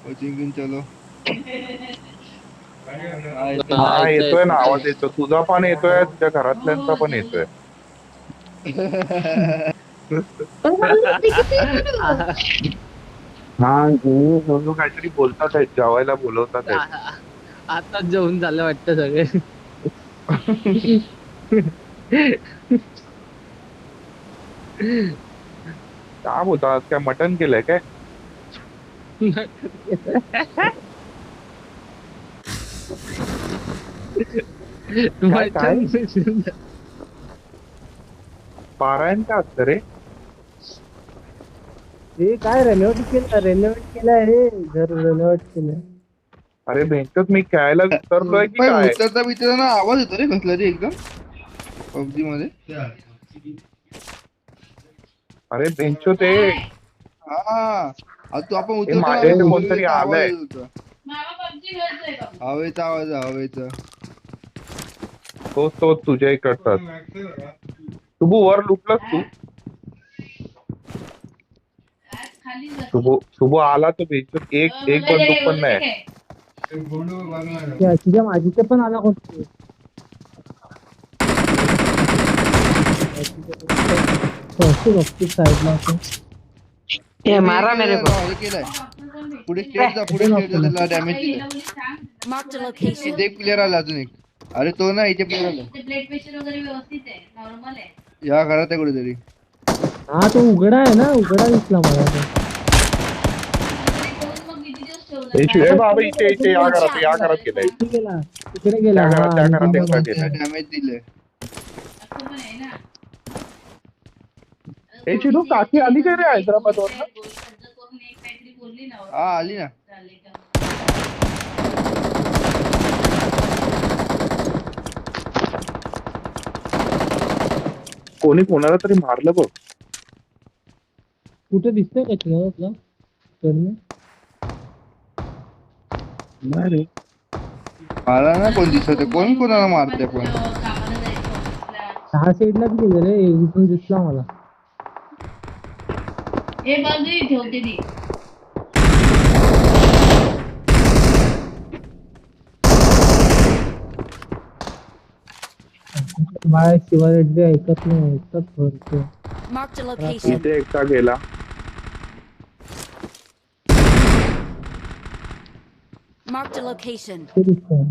Coaching चलो. हा येतोय ना, आवाज येतो. तुझा पण येतोय, तुझ्या घरातल्यांचा पण येतोय. हा काहीतरी बोलतात आहेत, जेवायला बोलवतात आहेत. आता जेवून झालं वाटतं सगळे. काय बोलतात, आज काय मटण केलंय काय? काय काय मटण पारायण का असतं रे? हे काय रेनोव्हेट केलंय हे घर रेनोव्हेट केलंय. अरे भेटत मी खेळायला उतरलोय की पण काय? उतरता ना आवाज येतो रे कसला रे एकदम पबजी मध्ये. अरे बेंचो ते हा तू आपण हे उतरतो ना माझ्या इथे बोललेलं कोणतरी तर आवाज आलंय. येत होता. हवेचा आवाज आहे हवेचा. तो तुझ्या इकडचाच. शुभू वर लुटलास तू? शुभू आला तो बेंचो, एक बंदूक पण नाही. तुझ्या माझीचे पण आला कोणते साईडला असं. ये मारा मेरे को. हे केलंय पुढे स्टेट जा त्याला डॅमेज दिलंय. Marked a location. इथे एक प्लेअर आला अजून एक. अरे तो ना इथे प्लेअर आला. ब्लड प्रेशर वगैरे व्यवस्थित आहे नॉर्मल आहे. या घरात आहे कुठेतरी. हा तो उघडा आहे ना, उघडा दिसला मला तो. मग किती दिवस ठेवलं. ए बाबा इथे या घरात गेलाय. गेला तिकडे गेला. त्या घरात एकटा गेलाय. डॅमेज दिलंय. असं पण आहे ना. ए चिनू, काकी आली काय रे हैदराबाद वरून? करून एक काहीतरी बोलली ना. हा आली ना. कोणी कोणाला तरी मारलं बघ. कुठे दिसतंय का तुला कडनं? नाही रे. मला ना कोण दिसत कोण कोणाला मारते पण. सहा साईडलाच गेले रे, इथून दिसला मला. हे बाजू ठेवते ती. बाय शिवाय रेड्डी ऐकत नाही, ऐकत भरतो. Marked a location. इथे एकटा गेला. Marked a location. ते दिसतंय.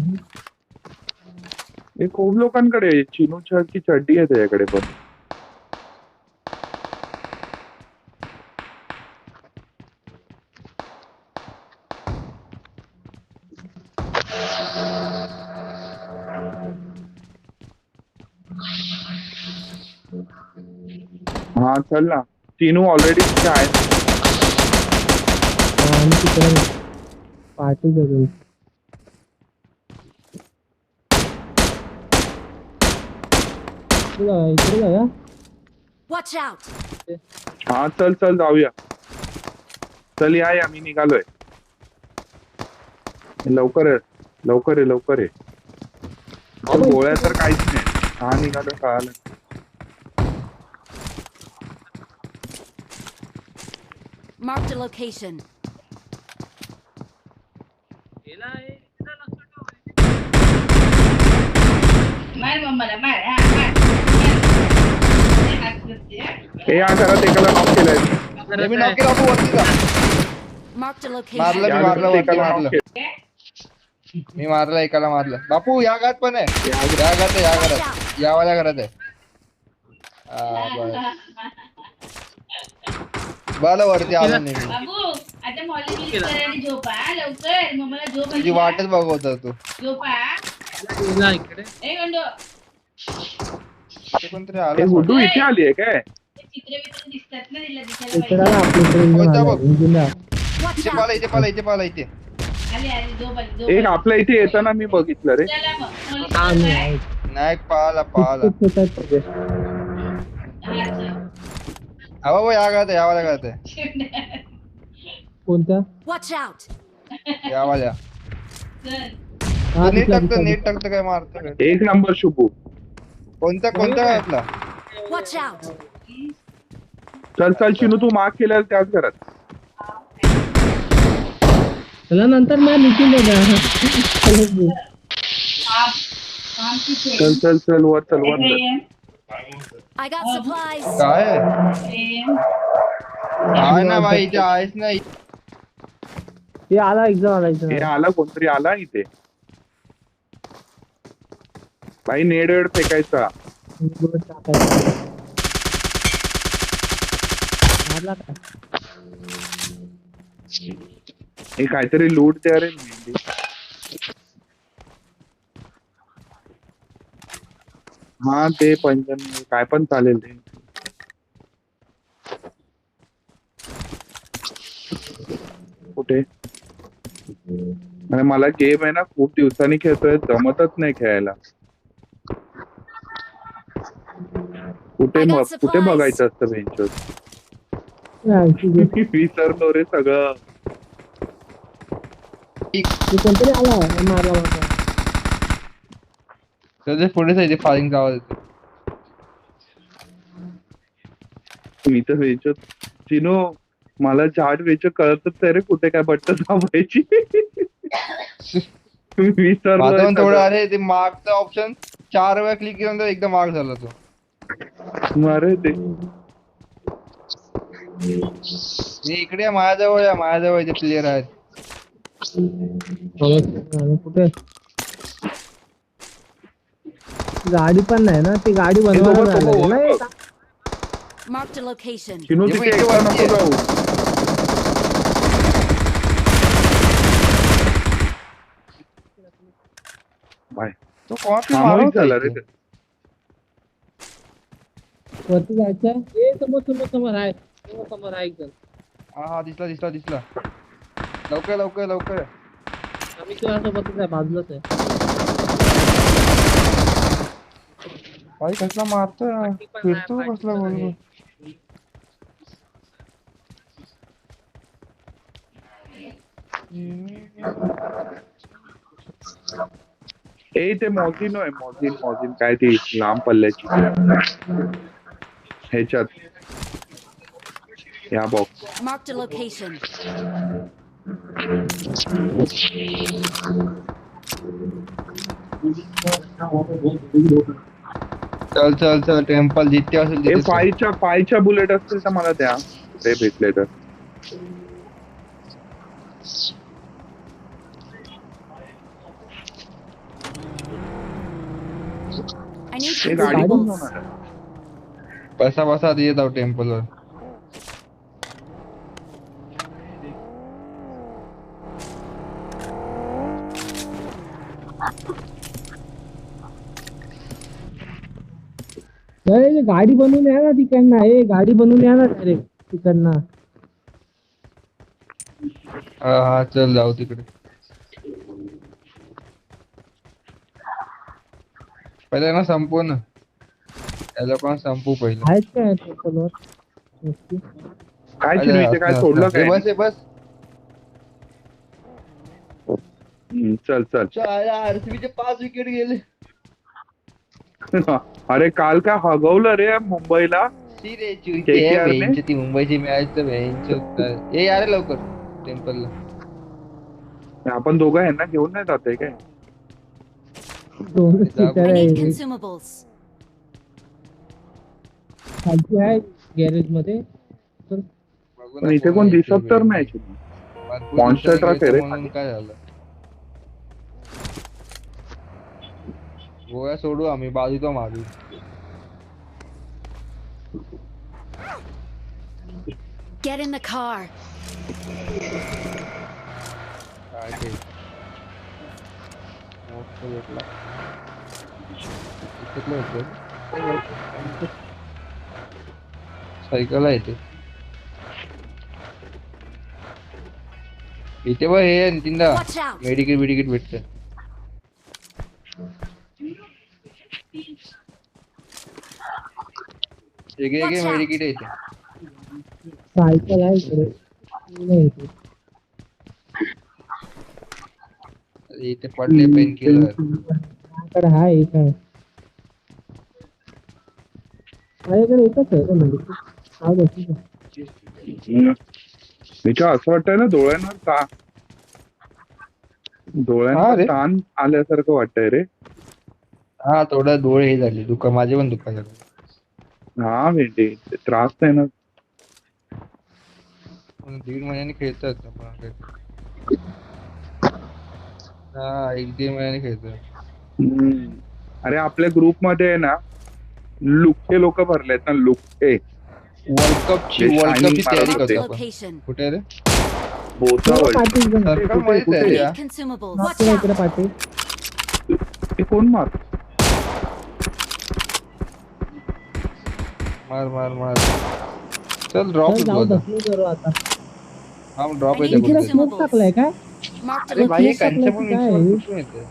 हे खूप लोकांकडे आहे. चिनू ची चड्डी आहे त्याच्याकडे पण. हा चल ना, चिनू ऑलरेडी तिथे आहे. आणि तिकडे पार्टी करू. इकडे जाऊया. Watch out. हा चल जाऊया. चल या मी निघालोय. लवकर ये. गोळ्या तर काहीच नाही. हा निघालो कळालं. Marked a location. मार मम्माला मार. हे या घरात एकाला नॉक केलंय. मी नॉक केला तू वरती जा. Marked a location. मारलं या मी मारलं घरात वरती एकाला मारलं. knock केलंय. मी मारलं एकाला मारलं. बापू या घरात पण आहे. या घरात या वाल्या घरात आहे. बरं वरती आलो नाही मी. बाबू आता मॉर्निंग करायला झोपा लवकर. मम्माला झोप तुझी वाटच बघवतो तू. झोपा. इकडे ए गंडो. ते कोणतरी हे आलं. गुड्डू इथे आली आहे काय? चित्र बित्र दिसतात ना तिला इकडे दिसायला आपल्या कोणता बघ? इंजिनला. इथे पाला इथे. आली झोप आली झोप एक आपल्या इथे येताना मी बघितलं रे. चला मग हा, मी आहे. नाही पाला खूप येतात तिथे. अहो या घरात आहे, या वाल्या घरात आहे. कोणत्या? Watch out. या वाल्या. हा, नीट दिसला, टाकतो दिसला. काय मारतो. एक नंबर शुभू. कोणत्या घरातला? Watch out. चल चिनू, तू मार्क केलेला त्याच घरात. चला नंतर मॅच निघून बघा काम की चल चल चल वर चल वर चल. I got supplies. काय आहे? प्रेम आहे ना भाई इथे आहेच नाही. ते आला एकदम आला एकदम हे आला कोणतरी आला इथे. भाई नेड वेड फेकायचा. मारला का हे काहीतरी लूट द्या रे मेंढी. हा ते पंचन काय पण चालेल ते. कुठे आणि मला गेम आहे ना खूप दिवसांनी खेळतोय जमतच नाही खेळायला. कुठे I got कुठे supplies. बघायचं असतं बेंचवर. ते विसरलो रे सगळं. कोणतरी आला मारला मारला त्याच्या पुढेच आहे ते फायरिंगचा आवाज येतो. मी तर बेंचवर चिनो मला चार्ट वेच कळतच नाही रे कुठे काय बटन दाबायची. विसरलोय माझं पण थोडं सगळं. अरे ते मार्कचा ऑप्शन 4 वेळा क्लिक केल्यानंतर एकदम मार्क झाला तो. अरे ते हे इकडे माझ्याजवळ जे प्लेयर आहेत. कुठे गाडी पण नाही ना ती गाडी हे बनवायला दोघं जायला वर नाही बघ. Marked a location. चिनो हे बघ, तिथे इथे एकटा वरती नको आहे. जाऊ. बाय तो कोणाची सामूहिक मारत झाला रे आहे ते. वरती जायचं ए समोर समोर समोर आहे समोर आहे एकदम हा दिसला लवकर आम्ही तुझ्यासोबतच आहे बाजूलाच आहे भाई कसला मारतोय फिरतो कसला बरोबर. ए ते मॉझिनो आहे मॉझिन काय ती लांब पल्ल्याची ह्याच्यात या बॉक्स. Marked a location. चल टेम्पल जिथे असेल ए तिथे चल. फायच्या बुलेट असतील तर मला द्या ते भेटले तर. I need हे गाडी पण consumables. होणार आहे. बसा येत आहो टेम्पल वर. अरे गाडी बनवून या ना तिकडनं गाडी बनवून या ना डायरेक्ट तिकडनं हा चल जाऊ तिकडे. पहिले ना संपू ना या लोकांना संपू पहिलं. आहेत काय टेम्पलवर नक्की काय चिरवीचे काय सोडलं काय बस बस. चल आरसीबीचे 5 विकेट गेले. अरे काल काय हगवलं रे मुंबईला. KKR ने? ती मुंबईची मॅच तर ए अरे लवकर टेम्पलला. आपण दोघं आहे ना घेऊन नाही जाते काय. दोन I सीटर I need आहे consumables. खालची आहे गॅरेज मध्ये पण इथे कोण दिसत तर नाही Monster truck आहे रे. म्हणून काय झालं. गोव्या सोडू आम्ही बाजूचा मारू. Get in the car. काय ते मस्त भेटला. कुठलं होतं? सायकल आहे ते इथे बघ हे नितीनदा Watch out. मेडिकेट भेटतं. एक Watch out. मेडिकेट आहे इथे. सायकल आहे इकडे नाही इथे. अरे इथे पडले पेन किलर. माझ्याकडे आहे एक आहे माझ्याकडे एकच आहे म्हणजे ठीक आहे विचार असं वाटतंय ना डोळ्यांवर का हा डोळ्यांना रे. ताण आल्यासारखं वाटतंय रे. हा थोडा डोळ हे झाले दुखा माझे पण दुखा झाले. हा भेटे त्रास नाही ना. 1.5 महिन्याने खेळतात आपण. हा 1-1.5 महिन्याने खेळतात. हम्म. अरे आपल्या ग्रुप मध्ये आहे ना लुक्के लोक भरलेत ना लुक्के. वर्ल्ड शायनिंग कपची मारत तयारी होते. करतो आपण. Location. कुठे रे? भोसावळ. पाटील जण. सर्कल मध्ये कुठे? तयारी Need हा. consumables. मागच्या Watch out. इकडे पाटील. हे कोण मार? मार मार मार. चल ड्रॉप चल होतो जाऊ आता. ढकलू करू आता. हा ड्रॉप I येते need इकडे कुठे. स्मोक टाकलाय काय? Marked a अरे भाई हे smoke location. कंच्या टाकलं पण की काय? विंचवर कुठून येते?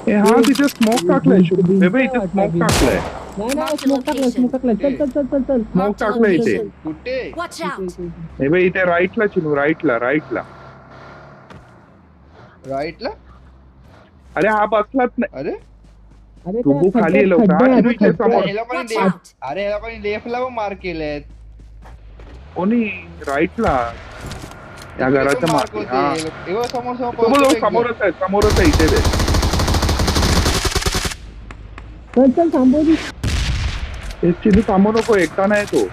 ए हा तिथे स्मोक टाकलाय. भिंत हे बघ इथे वाटतं, स्मोक भिंत. टाकलाय. नाही नाही Marked स्मोक टाकलाय स्मोक टाकलाय. चल चल चल चल चल. स्मोक Marked a टाकलाय इथे. location. कुठे? Watch out. हे बघ इथे राईटला चिनू राईटला. राईटला? अरे हा बसलाच नाही. अरे अरे तू त्या खाली खड्ड्यात लवकर. खड्डे हा, आहेत, चिनू इथे खड्डे. समोर. हे लोकांनी Watch लेफ्ट out. अरे हे लोकांनी लेफ्टला पण मार्क केलेत. कोणी राईटला या घराच्या मार्क मागे. हा होते. एवढं समोर समोर तो बघ, पळतोय एकदम. समोरच आहे इथे ते. चल चल थांबव दे. हे चिनू थांबू नको एकटा नाही तो.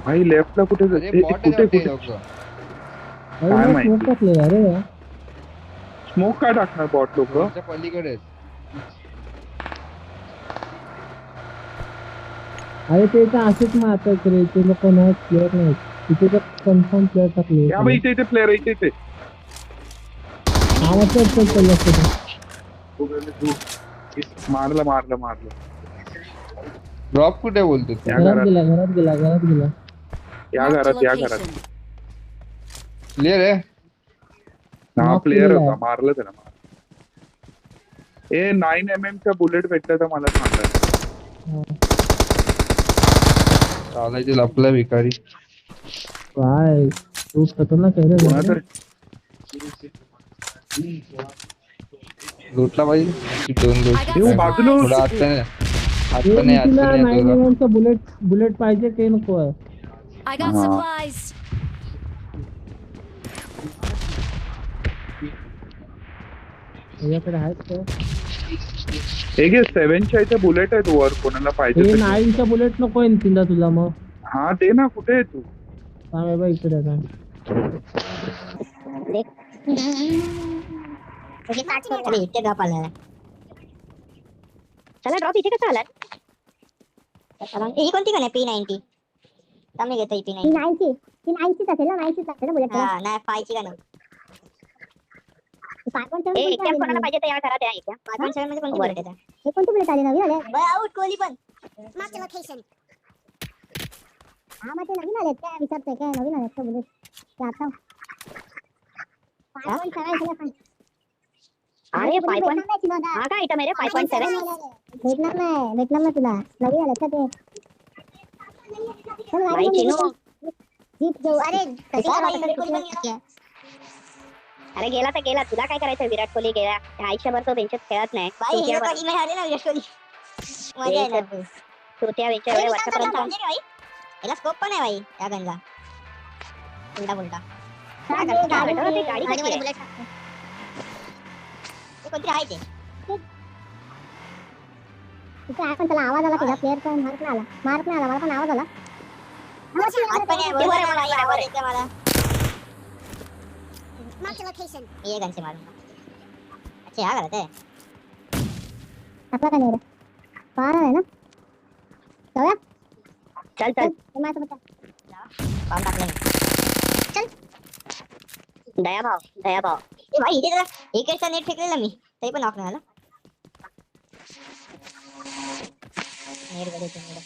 भाई लेफ्टला कुठे अरे ए, बॉट कुठे आहे कुठे लोक. अरे काय मी माहिती? स्मोक टाकलेला अरे. स्मोक काय टाकणार बॉट लोक? रोडच्या पलीकडे आहेत. अरे ते तर असेच मारतात रे. ते लोक नाही प्लेअर नाहीत. तिथे तर कन्फर्म प्लेअर टाकले. या भाई इथे प्लेअर इथे. हा मग चल चल चल लक्ष दे. मारलं. ड्रॉप कुठे बोलतो तू? या घरात घरात गेला. या Marked a घरात location. क्लिअर आहे. हा Knock प्लेअर केलेला होता. आहे. मारलं त्याला. ए 9mm चा बुलेट भेटला तर मला सांगा. हा. चालायचे लपला भिकारी. काय तू खतरनाक आहे रे. कोणातरी लुटला पाहिजे. 2 I लूट. got येऊ बाजूला. supplies. थोडा आत नाही. आत ते पण नाही तुला तुला. 9mm चा बुलेट पाहिजे ते नको आहे. I got Uh-huh. supplies. तुझ्याकडे आहेत का? हे घे 7च्या इथे बुलेट आहेत वर कोणाला पाहिजे ते तर. 9चा बुलेट नको आहे तिला तुला मग. हा दे ना कुठे आहे तू? सांग बाबा इकडे सांग. इथे ड्रॉप आला. चला ड्रॉप इथे कसा आला? ही कोणती गण आहे? P90. मी घेतो ही P90. ती 90च असेल ना. 90च असेल ना बुलेट. हा नाही 5ची गण. 5.7 कोणाला पाहिजे तर या घरात आहे. 5.7 म्हणजे कोणती बुलेट आहे? हे कोणती बुलेट आली नवीन आले? बाय आउट कोहली पण. मागच्या लोकेशन. हा मग ते नवीन आलेत काय विचारते काय नवीन आलेत का बुलेट? ते आता 5.7 अरे 5. हा काय आयटम आहे रे 5.7? भेटणार ना तुला. नवीन आलेत का ते? भाई चिनू जीप जाऊ. अरे गेला तर गेला. तुला काय करायचं? विराट कोहली गेला. आयुष्यभर तो बेंचेत खेळत नाही. तो त्या बेंचच्या एवढ्या वर्षापर्यंत याला स्कोप पण आहे भाई या गनला. उलटा गाडी कशी आहे? ते कोणती आहे ते? तिथे आहे पण त्याला आवाज आला. तुझा प्लेअरचा मार्क नाही आला. मला पण आवाज आला. आवाज येते मला. ये गन से मारूंगा. अच्छा हाँ करते हैं. अपना का नहीं रे. पारा है ना. चल चल चल. मैं तो बता. काम टाक लेंगे. चल. दया भाव. ए भाई इथे जरा एकेचा नेट फेकलेला मी. तरी पण नॉक नाही झाला. नेट गडे तुम्ही.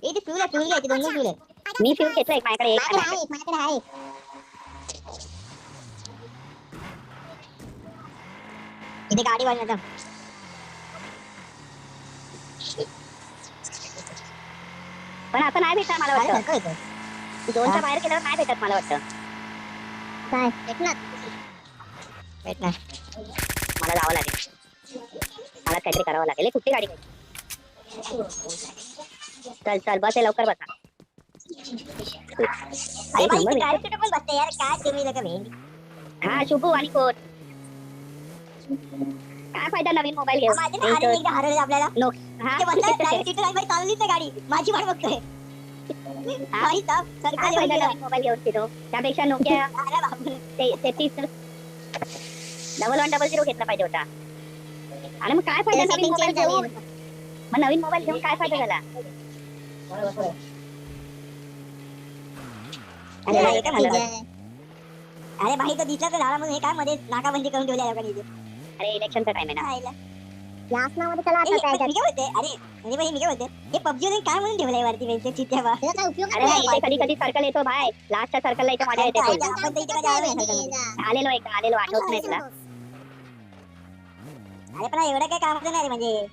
ए ते फ्यूल आहे ते दोन फ्यूल आहे. मी फ्यूल घेतोय. एक माझ्याकडे आहे. इथे गाडी वाढण्याचा. पण आता नाही भेटणार मला वाटतं. 2च्या बाहेर केल्यावर नाही भेटत मला वाटतं. काय भेटणार मला जावं लागेल. मला काहीतरी करावं लागेल. कुठली गाडी घ्यायची? चल बस लवकर बसा. अरे भाई ते डायरेक्ट कुठे पण बसते यार काय तुम्ही लोक भेंडी हा शुभू आणि कोट काय फायदा नवीन मोबाईल घेऊन माझे ना अरे एकदा हरवले आपल्याला नो हा ते बसला डायरेक्ट सीट लाईन मध्ये चाललीच नाही गाडी माझी वाट बघतोय भाई साहब काय सरकार फायदा नवीन मोबाईल घेऊन फिरो त्यापेक्षा नोकिया अरे बापरे ते 1110 घेतला पाहिजे होता आणि मग काय फायदा नवीन मोबाईल घेऊन मग नवीन मोबाईल घेऊन काय फायदा झाला अरे भाई काय झालं अरे भाई तो दिसला तर झाला म्हणून हे काय मध्ये नाकाबंदी करून ठेवल्या लोकांनी इथे अरे इलेक्शनचा टाइम आहे ना खायला यासनामध्ये त्याला आता काय मी काय बोलते अरे भाई मी काय बोलते हे पबजी ने काय म्हणून ठेवलंय वरती बेंच चित्त्या बा त्याचा काय उपयोग अरे इथे कधी कधी सर्कल येतो भाई लास्टच्या सर्कलला इथे मजा येते full. आपण तर इथे कधी आलेलो आठवत नाही तुला अरे पण एवढं काय कामाचं नाही रे म्हणजे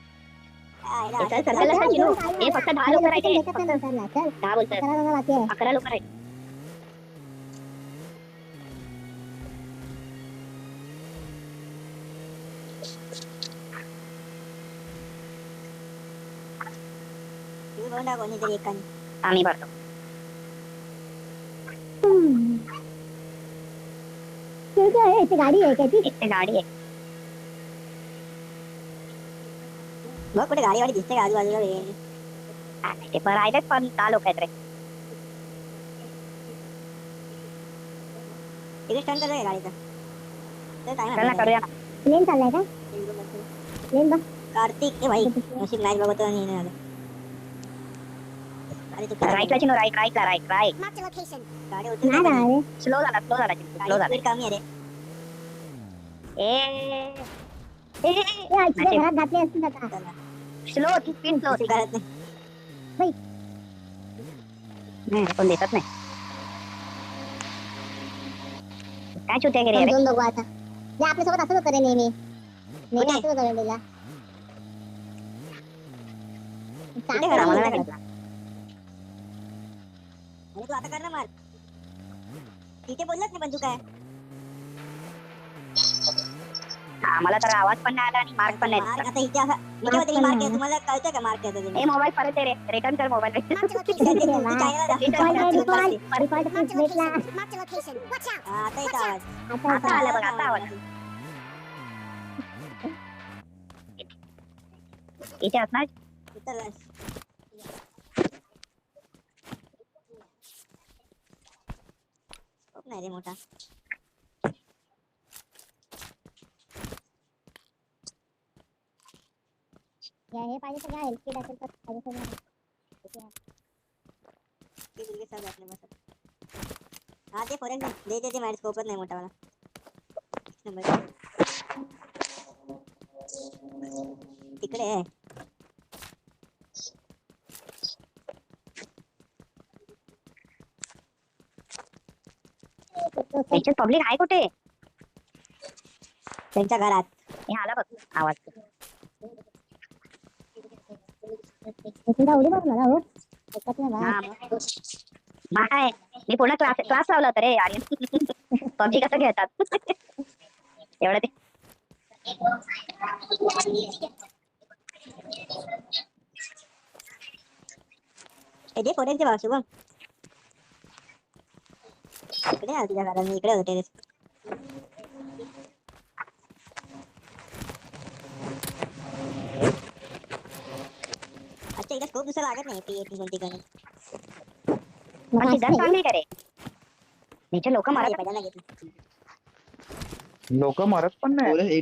चल सर्कलला सचिनो हे फक्त 10 लोक राहायचे 10 बोलतोय 11 लोक राहायचे कोणीतरी एकाने आम्ही भरतो गाडी आहे का ती इथे गाडी आहे मग कुठे गाडी वाडी दिसते का आजूबाजूला ते पण राहिलेत पण 10 लोक आहेत रे तिकडे स्टंट करतोय गाडीचा चल ना करूया ना प्लेन चाललाय का प्लेन बघ कार्तिक ए भाई नशीब मॅच बघतो आणि नाही आलं अरे तू राईटला चिनो राईट गाडी होती ना स्लो झाला स्पीड कमी आहे रे घरात घातले असतील आता स्लो स्पीड स्लो करत नाही नाही पण देतात नाही काय चुत्या गेले रे समजून बघू आता जे आपल्या सोबत असंच करे नेहमी असंच करेल आम्हाला नाही कळत. तू आता कर ना मार तिथे बोललाच नाही पण तू काय आम्हाला तर आवाज पण नाही आला आणि मार्क पण नाही मार दिसला. आता इथे असा मी काय बोलते मार तुम्हाला कळतंय का मार केलं तुम्ही ए मोबाईल परत दे रे रिटर्न कर मोबाईल आता येतो आवाज आता आला बघ आता आवाज इथे असणार उतरला नाही रे मोठा हे पाहिजे तर काय हेल्प असेल तर हा ते फॉरेन दे मॅच स्कोपच नाही मोठा मला तिकडे आहे त्याच्यात पब्लिक आहे कुठे त्यांच्या घरात हे आला बघ आवाज उडी बघ मला हो माय मी पुन्हा क्लास लावला होता रे आर्यन पबजी कसं खेळतात एवढं ते फोरेनचे भाव शुभम इकडे आला तुझ्या घरात मी इकडे होते अच्छा इकडे स्कोप दुसरा लागत नाही पी कोणती करून सिद्धांत चांगली का रे नीचे लोक मारायला पहिल्यांदा घेतली लोक मरत पण नाही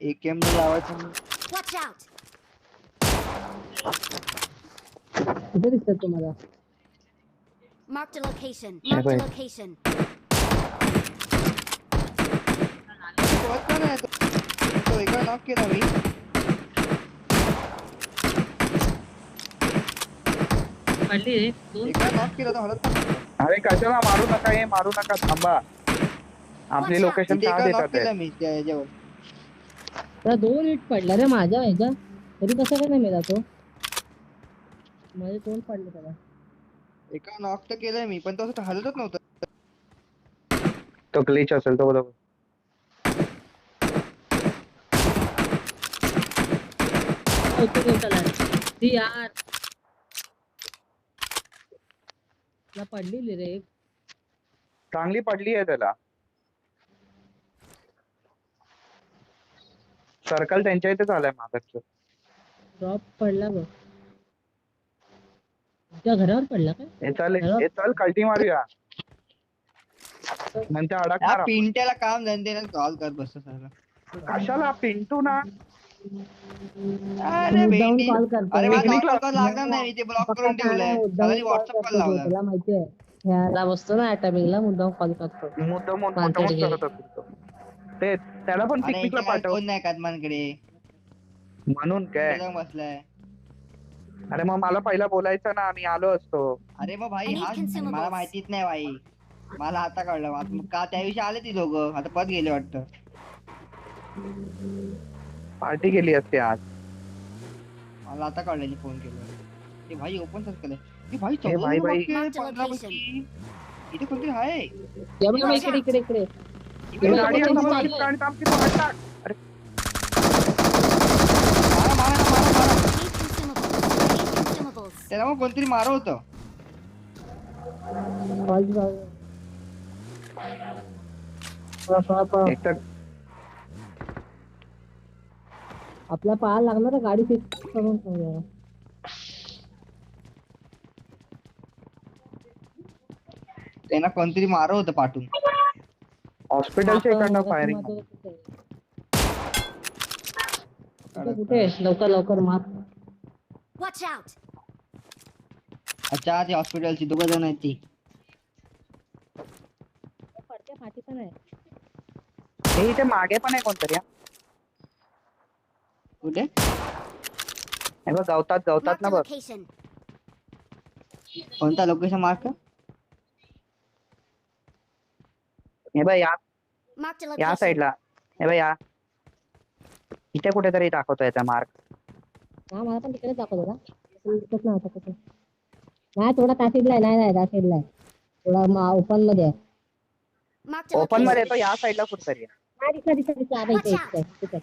एकेएम लावायचं Watch out! कुठे दिसतात तुम्हाला Marked a location. Yeah, Marked a right. location. वाचला नाही तो एका नॉक केला मी एका नॉक केला तो हलत नाही. अरे कशाला मारू नका हे मारू नका थांबा आपली लोकेशन तिथे का एका नॉक देतात केला आहे? मी त्या याच्यावर त्या 2 हिट पडला रे माझ्या ह्याच्या तरी कसं काय नाही मिळाला तो माझे 2 पडले त्याला एका नॉक तर केलंय मी पण तो असं हलतच नव्हतं तो ग्लिच असेल तो बरोबर होतो त्याला ती यार तुला पडलेली रे एक. चांगली पडली आहे त्याला. सर्कल त्यांच्या इथे झालंय मागचं. ड्रॉप पडला बघ. त्या घरावर पडला काय? हे चल कल्टी मारूया. नंतर अडक या मार आपण. पिंट्याला काम धंदे कॉल कर बस सगळं. कशाला पिंटू ना अरे मुद्दाम पिंटी. कॉल करतो. अरे मला Picnic ला- normal call लागणार नाही, मी ते ब्लॉक करून ठेवलंय. मुद्दाम त्याला call व्हॉट्सअप कॉल करतो तो, लावला. तुला माहितीये ह्याला बसतो ना ऍटॉमिकला मुद्दाम कॉल करतो. मुद्दाम माणसाची करत असतो. ते त्याला पण अरे पिकनिकला इथे काय पाठव फोन नाही कादमानकडे. म्हणून काय. इथे जाऊन बसलाय. अरे मग मला पहिला बोलायचं ना, आम्ही आलो असतो. अरे मग भाई I need हा consumables. मला माहितीच नाही भाई. मला आता कळलं. मग का त्या दिवशी आले ती दोघं, आता परत गेले वाटतं. पार्टी केली असते आज. मला आता कळलं फोन केलं. ते भाई ओपन सर्कल आहे. ते भाई हे भाई, भाई. 15 पैकी. इथे कोणतरी आहे. या बघ, इकडे इकडे इकडे. इकडे गाडी कोणतरी आणतो, आहे. गाडी थांब, तिथं हात टाक. अरे मारा, मारा, मारा, मारा. Need consumables. त्याला मग कोणतरी मारं होतं. कॉल जाऊ. पळा. एक तर आपल्या पायाला लागणार आहे, गाडी फिक्स करून ठेवूया. त्यांना कोणतरी मारं होतं पाठून. हॉस्पिटलच्या इकडनं फायरिंग. कुठे लवकर लवकर मार. Watch out. अच्छा, ती हॉस्पिटलची दोघं जण आहेत ती. पडत्या फाटी पण आहे. हे इथे मागे पण आहे कोणतरी हा. कुठे? हे बघ गवतात Marked ना a बघ. location. कोणता लोकेशन मार्क? हे बघ या Marked a या location. साईडला. हे बघ या इथे कुठेतरी दाखवतोय त्या मार्क. हा मला पण तिकडे दाखवतो ना. दिसत नव्हतं कुठे. नाही थोडा त्या साईडला आहे. नाही त्या साईडला आहे. थोडा ओपन मध्ये आहे. Marked a ओपन मध्ये location. तो या साईडला कुठेतरी आहे. हा दिसला आता इथे.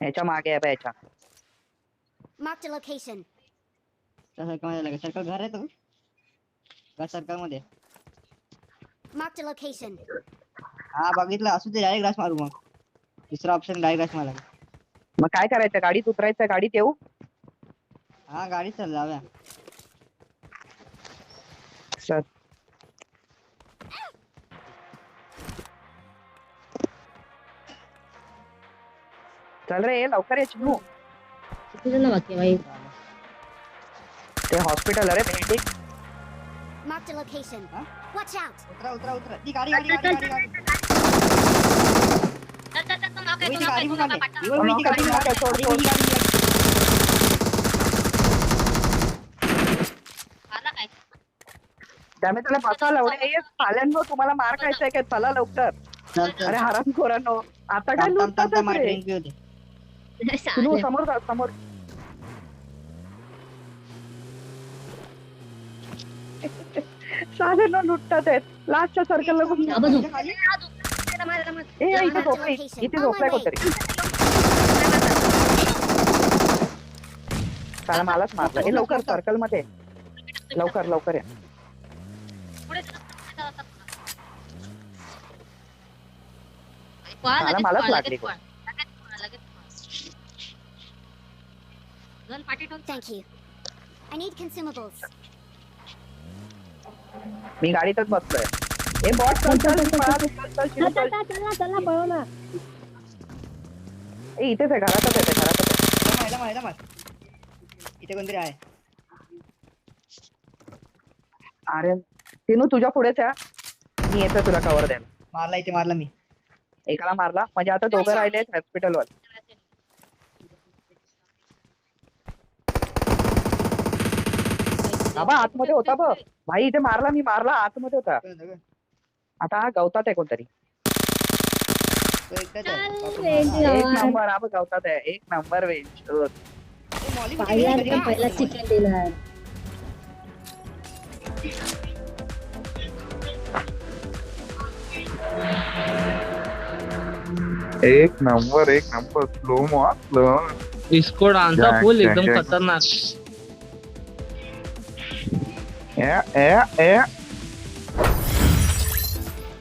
ह्याच्या मागे आहे बघ ह्याच्या. Marked a location. सर्कल घर आहे तो का सर्कल मध्ये? Marked a location. हा बघितलं. असू दे, डायरेक्ट ग्रास मारू मग. दुसरा ऑप्शन डायरेक्ट ग्रास मारा. मग काय करायचं, गाडीत उतरायचं, गाडीत येऊ. हा गाडी चल जाऊया. चल. चल रे लवकर ये चिनू. किती जण बाकी आहे भाई? ते हॉस्पिटल अरे building. Marked a location. Huh? Watch out. उतरा. ती गाडी. वही ती गाडी बघा मी. वही ती गाडी बघा. सोड. त्यामुळे त्याला बसा लावले. पाल्यांनो तुम्हाला मार खायचाय काय? चला लवकर. अरे हराम खोरांनो, आता काय लुटतात रे? चिनू समोर जा, समोर. साल्यांनो लुटतात आहेत. लास्टच्या सर्कलला इथे झोपले. इथे झोपलाय कोणतरी. त्याला मलाच मारलं. हे लवकर सर्कल मध्ये लवकर या. त्याला मलाच लागली. Thank you. I need consumables. मी गाडीतच बसलोय. हे बॉट चल. चला पळव ना. इथेच आहे, घरातच आहे. ह्याला मार. इथे कोणतरी आहे. अरे तिनू तुझ्या पुढेच आहे. मी येतोय तुला कव्हर द्यायला. इथे मारला मी. एकाला मारला म्हणजे आता दोघं राहिले हॉस्पिटलवर. बाबा आतमध्ये होता बघ भाई. इथे मारला आतमध्ये होता. आता हा गवतात आहे कोणतरी. तो एकटाच आहे. एक नंबर. हा बघ गवतात आहे. एक नंबर वेंच. पहिला चिकन दिला. एक नंबर. स्लो डिस्कॉर्ड आमचा फुल एकदम खतरनाक. ए, ए, ए.